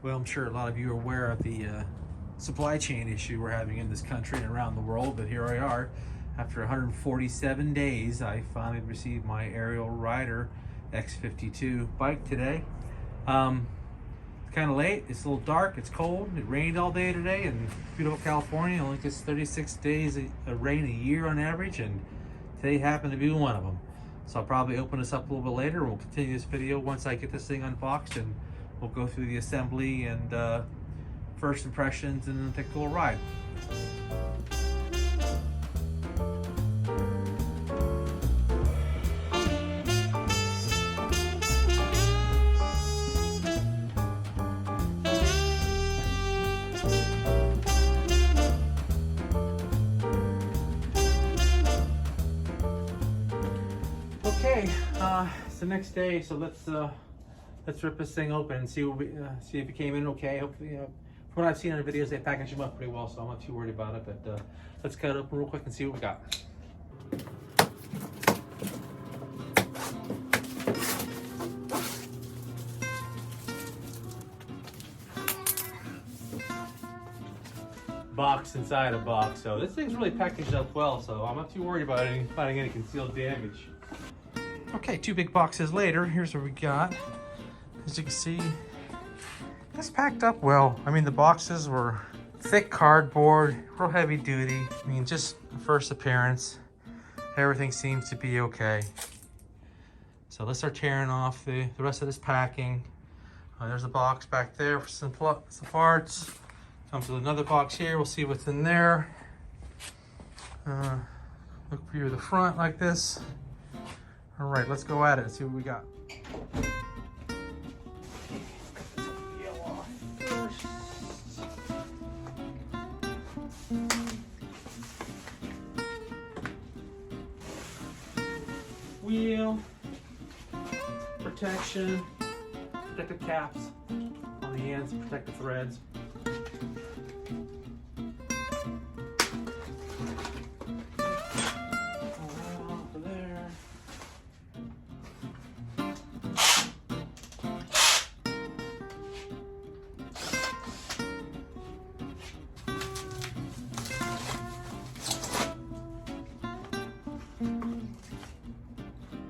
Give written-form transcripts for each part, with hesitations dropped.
Well, I'm sure a lot of you are aware of the supply chain issue we're having in this country and around the world, but here I are. After 147 days, I finally received my Ariel Rider X-52 bike today. It's kind of late, it's a little dark, it's cold, it rained all day today in beautiful California. It only gets 36 days of rain a year on average, and today happened to be one of them. So I'll probably open this up a little bit later, and we'll continue this video once I get this thing unboxed, and we'll go through the assembly and first impressions and then take a little ride. Okay, it's the next day, so let's rip this thing open and see what see if it came in okay. Hopefully, from what I've seen in the videos, they package them up pretty well, so I'm not too worried about it. But let's cut it open real quick and see what we got. Box inside a box, so this thing's really packaged up well, so I'm not too worried about finding any concealed damage. Okay, two big boxes later, here's what we got. As you can see, it's packed up well. I mean, the boxes were thick cardboard, real heavy duty. I mean, just first appearance, everything seems to be okay. So let's start tearing off the rest of this packing. There's a box back there for some parts. Comes with another box here. We'll see what's in there. Look through the front like this. All right, let's go at it and see what we got. Wheel, protection, protective caps on the ends, protective threads.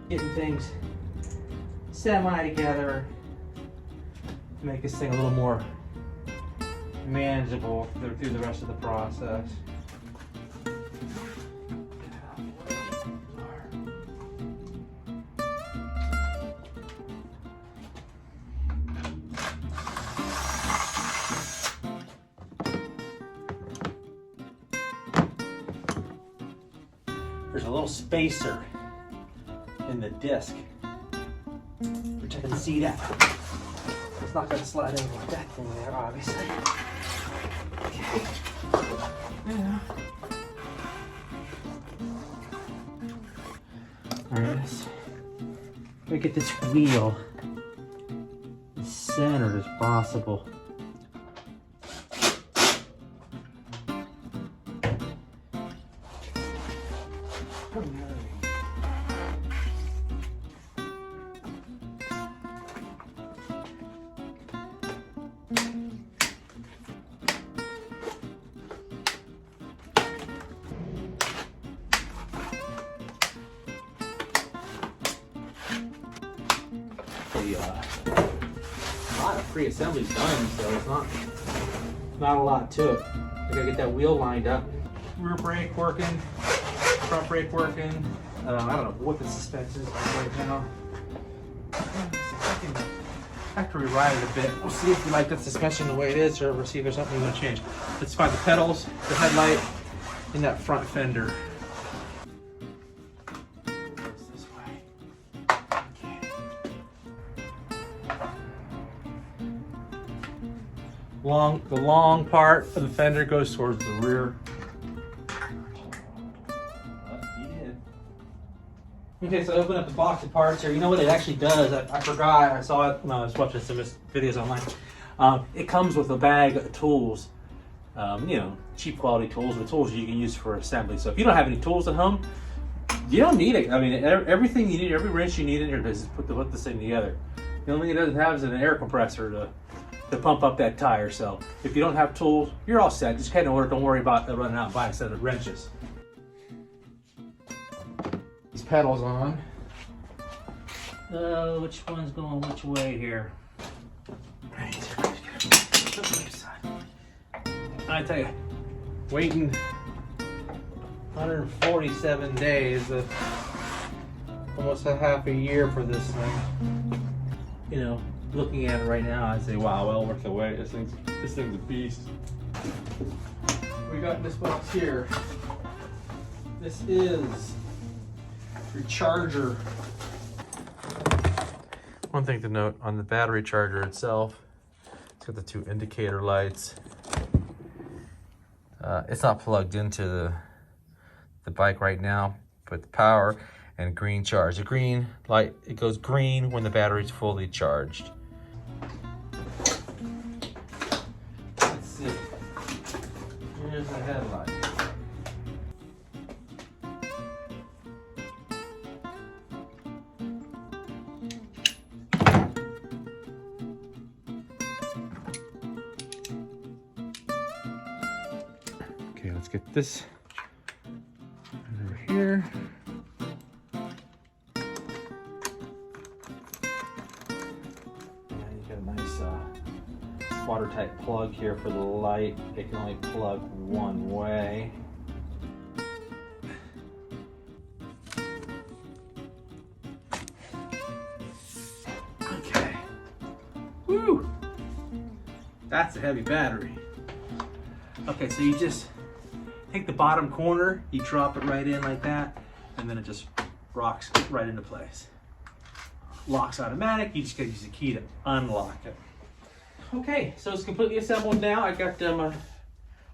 Getting things semi together to make this thing a little more manageable through the rest of the process. There's a little spacer in the disc. Which I can see that. It's not going to slide in like that thing there, obviously. Okay. Yeah. Alright, let me get this wheel as centered as possible. A lot of pre-assembly's done, so it's not a lot to it. I gotta get that wheel lined up. Rear brake working, front brake working. I don't know what the suspension is like right now. After we ride it a bit, we'll see if we like the suspension the way it is, or we'll see if there's something we want to change. Let's find the pedals, the headlight, and that front fender. The long part of the fender goes towards the rear. Okay, so I open up the box of parts here. You know what it actually does? I forgot. I saw it when I was watching some videos online. It comes with a bag of tools. You know, cheap quality tools, but tools you can use for assembly. So if you don't have any tools at home, you don't need it. I mean, everything you need, every wrench you need in here to put this thing together. The only thing it doesn't have is an air compressor to to pump up that tire. So if you don't have tools, you're all set. Just kind of don't worry about running out and buying a set of wrenches. These pedals on. Which one's going which way here? I tell you, Waiting 147 days, almost a half a year for this thing. you know, looking at it right now, I say, wow, well worth the wait. This thing's a beast. We got this box here. This is your charger. One thing to note on the battery charger itself, it's got the two indicator lights. It's not plugged into the bike right now, but the power and green charge. The green light, it goes green when the battery's fully charged. Let's see. Here's the headlight. Okay, let's get this over here. And you got a nice watertight plug here for the light. It can only plug one way. Okay. Woo! That's a heavy battery. Okay, so you just take the bottom corner, you drop it right in like that, and then it just rocks right into place. Locks automatic, you just gotta use the key to unlock it. Okay, so it's completely assembled now. I got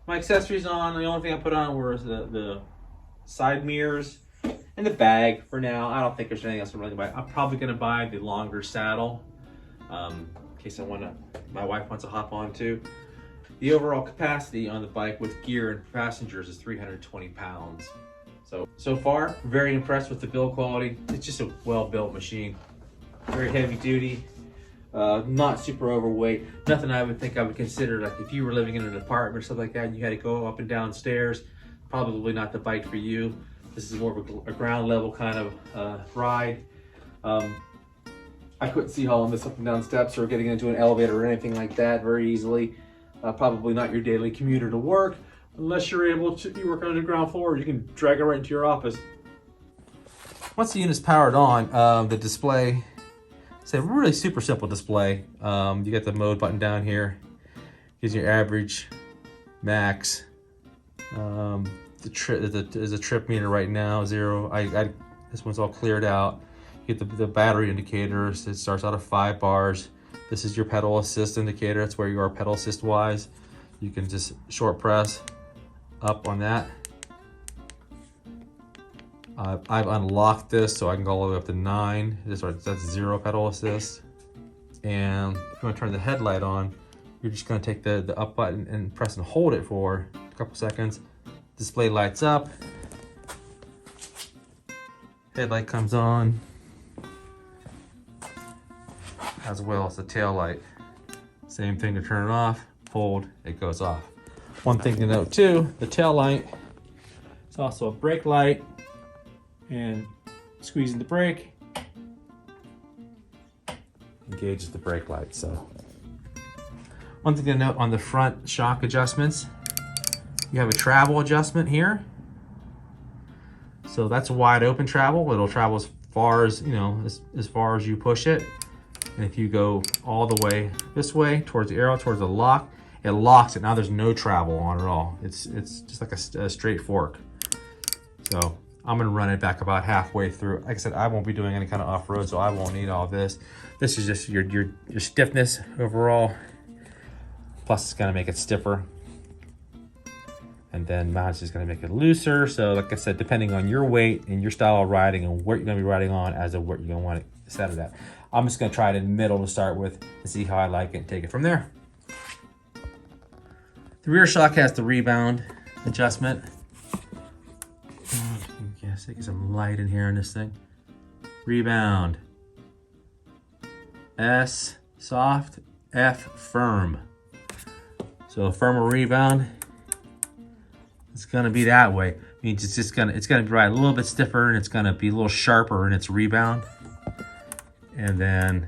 my accessories on. The only thing I put on was the side mirrors and the bag for now. I don't think there's anything else I'm really gonna buy. I'm probably gonna buy the longer saddle in case my wife wants to hop on too. The overall capacity on the bike with gear and passengers is 320 pounds. So far, very impressed with the build quality. It's just a well-built machine. Very heavy duty, not super overweight. Nothing I would think I would consider, like if you were living in an apartment or something like that and you had to go up and down stairs, probably not the bike for you. This is more of a ground level kind of ride. I couldn't see hauling this up and down steps or getting into an elevator or anything like that very easily. Probably not your daily commuter to work, unless you're able to, you work on the ground floor, you can drag it right into your office. Once the unit's powered on, the display, it's a really super simple display. You got the mode button down here, gives you average, max. There's a trip meter right now, 0. This one's all cleared out. You get the battery indicators. It starts out at 5 bars. This is your pedal assist indicator. That's where you are pedal assist wise. You can just short press up on that. I've unlocked this so I can go all the way up to 9. That's 0 pedal assist. And if you want to turn the headlight on, you're just going to take the up button and press and hold it for a couple seconds. Display lights up. Headlight comes on, as well as the tail light. Same thing to turn it off, hold, it goes off. One thing to note too, the tail light is also a brake light, and squeezing the brake engages the brake light. So one thing to note on the front shock adjustments, you have a travel adjustment here. So that's wide open travel. It'll travel as far as, you know, as far as you push it. And if you go all the way this way towards the arrow, towards the lock, it locks it. Now there's no travel on at all. It's just like a straight fork. So I'm gonna run it back about halfway through. Like I said, I won't be doing any kind of off-road, so I won't need all this. This is just your stiffness overall. Plus it's gonna make it stiffer. And then mounts is gonna make it looser. So like I said, depending on your weight and your style of riding and what you're gonna be riding on as of what you're gonna want to set it at. I'm just gonna try it in the middle to start with and see how I like it and take it from there. The rear shock has the rebound adjustment. Yes, get some light in here on this thing. Rebound. S, soft, F firm. So a firmer rebound, it's gonna be that way. It means it's gonna be right a little bit stiffer, and it's gonna be a little sharper in its rebound. And then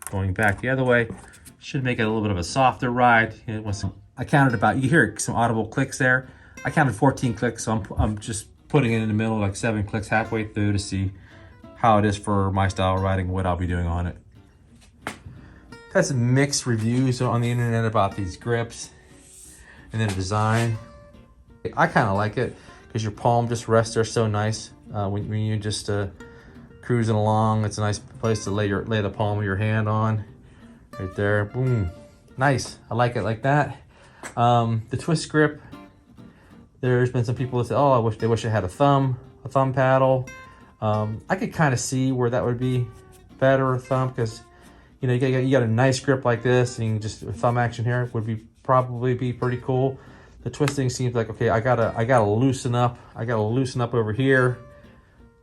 going back the other way should make it a little bit of a softer ride. I counted about, you hear some audible clicks there. I counted 14 clicks, so I'm just putting it in the middle, like 7 clicks halfway through to see how it is for my style of riding, what I'll be doing on it. Had some mixed reviews on the internet about these grips and then the design. I kind of like it because your palm just rests there so nice when you're just cruising along. It's a nice place to lay the palm of your hand on, right there. Boom, nice. I like it like that. The twist grip. There's been some people that say, "Oh, they wish it had a thumb paddle." I could kind of see where that would be better, a thumb, because you know you got a nice grip like this, and just a thumb action here would probably be pretty cool. The twisting seems like, okay, I gotta loosen up. I gotta loosen up over here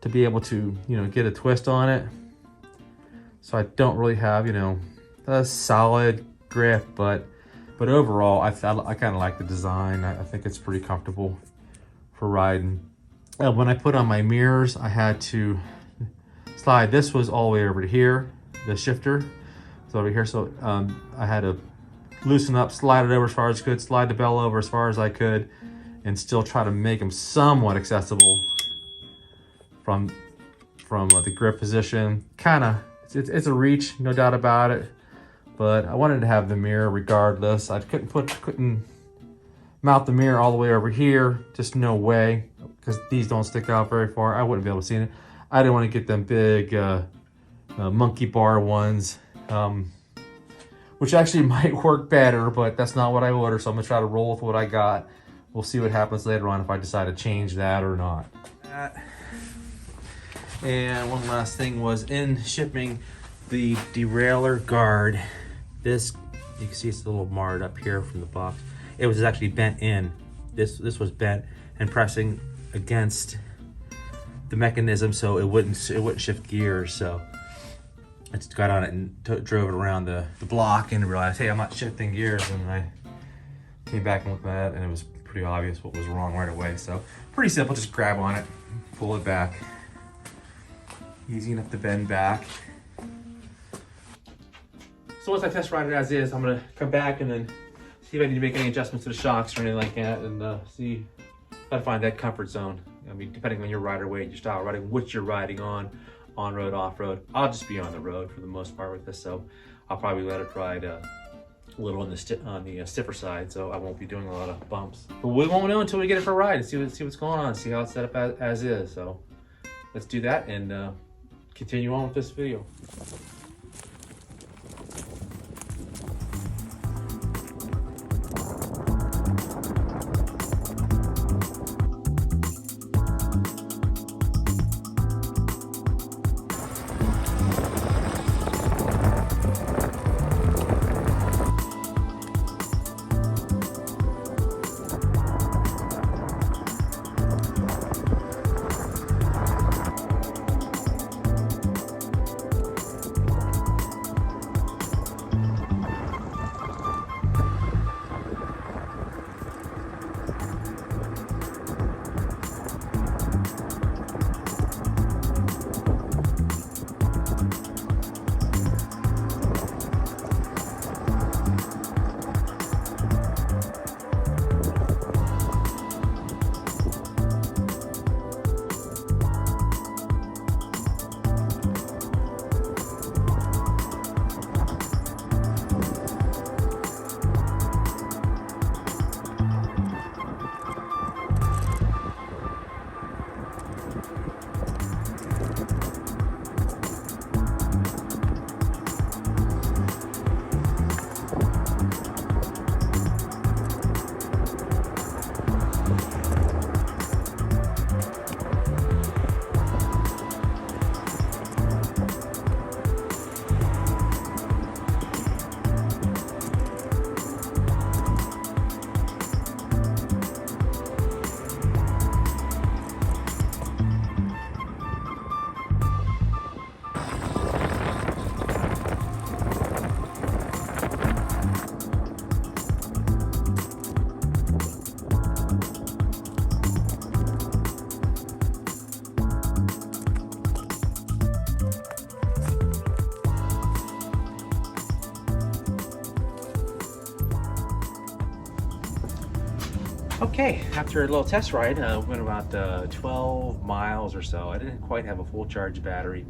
to be able to, you know, get a twist on it. So I don't really have, you know, a solid grip, but overall, I kind of like the design. I think it's pretty comfortable for riding. When I put on my mirrors, I had to slide. This was all the way over to here. The shifter was over here, so I had to loosen up, slide it over as far as I could, slide the bell over as far as I could, and still try to make them somewhat accessible from the grip position. It's a reach, no doubt about it, but I wanted to have the mirror regardless. I couldn't mount the mirror all the way over here, just no way, because these don't stick out very far. I wouldn't be able to see it. I didn't want to get them big monkey bar ones, which actually might work better, but that's not what I ordered, so I'm gonna try to roll with what I got. We'll see what happens later on if I decide to change that or not. And one last thing was in shipping the derailleur guard. This, you can see it's a little marred up here from the box. It was actually bent in. This was bent and pressing against the mechanism, so it wouldn't shift gears. So I just got on it and drove it around the block and realized, hey, I'm not shifting gears. And I came back and looked at it, and it was pretty obvious what was wrong right away. So pretty simple, just grab on it, pull it back. Easy enough to bend back. So once I test ride it as is, I'm gonna come back and then see if I need to make any adjustments to the shocks or anything like that, and see if I find that comfort zone. I mean, depending on your rider weight, your style of riding, what you're riding on road, off road. I'll just be on the road for the most part with this, so I'll probably let it ride a little on the stiffer side, so I won't be doing a lot of bumps. But we won't know until we get it for a ride and see what's going on, see how it's set up as is. So let's do that and continue on with this video. Okay, after a little test ride, went about 12 miles or so. I didn't quite have a full charge battery.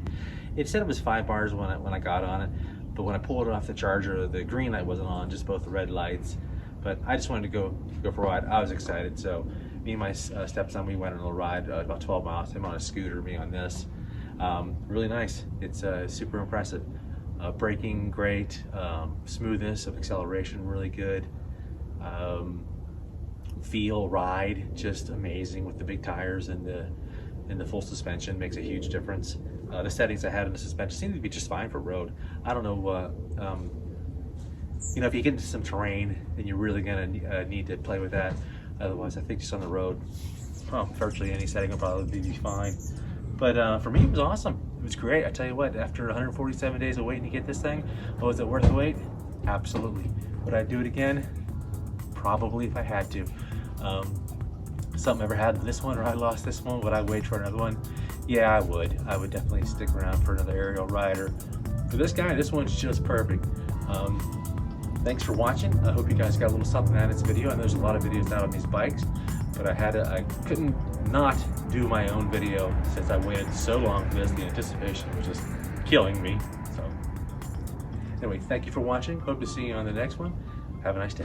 It said it was 5 bars when I got on it, but when I pulled it off the charger, the green light wasn't on, just both the red lights. But I just wanted to go for a ride. I was excited, so me and my stepson, we went on a little ride, about 12 miles. Him on a scooter, me on this. Really nice. It's super impressive. Braking great, smoothness of acceleration really good. Feel, ride, just amazing with the big tires and the full suspension. Makes a huge difference. The settings I had in the suspension seem to be just fine for road. I don't know, you know, if you get into some terrain, then you're really gonna need to play with that. Otherwise, I think just on the road, virtually any setting will probably be fine. But for me, it was awesome. It was great. I tell you what, after 147 days of waiting to get this thing, was it worth the wait? Absolutely. Would I do it again? Probably, if I had to. Something ever happened to this one, or I lost this one, would I wait for another one? Yeah, I would. I would definitely stick around for another Ariel Rider. For this guy, this one's just perfect. Thanks for watching. I hope you guys got a little something out of this video. I know there's a lot of videos out on these bikes, but I couldn't not do my own video since I waited so long for this. The anticipation was just killing me. So anyway, thank you for watching. Hope to see you on the next one. Have a nice day.